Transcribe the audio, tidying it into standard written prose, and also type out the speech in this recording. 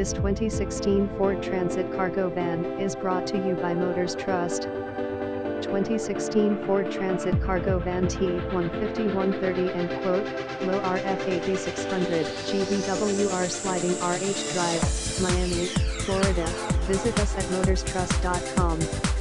This 2016 Ford Transit cargo van is brought to you by Motors Trust. 2016 Ford Transit cargo van T-150 130 and quote, low RF 600 GVWR sliding RH drive, Miami, Florida. Visit us at motorstrust.com.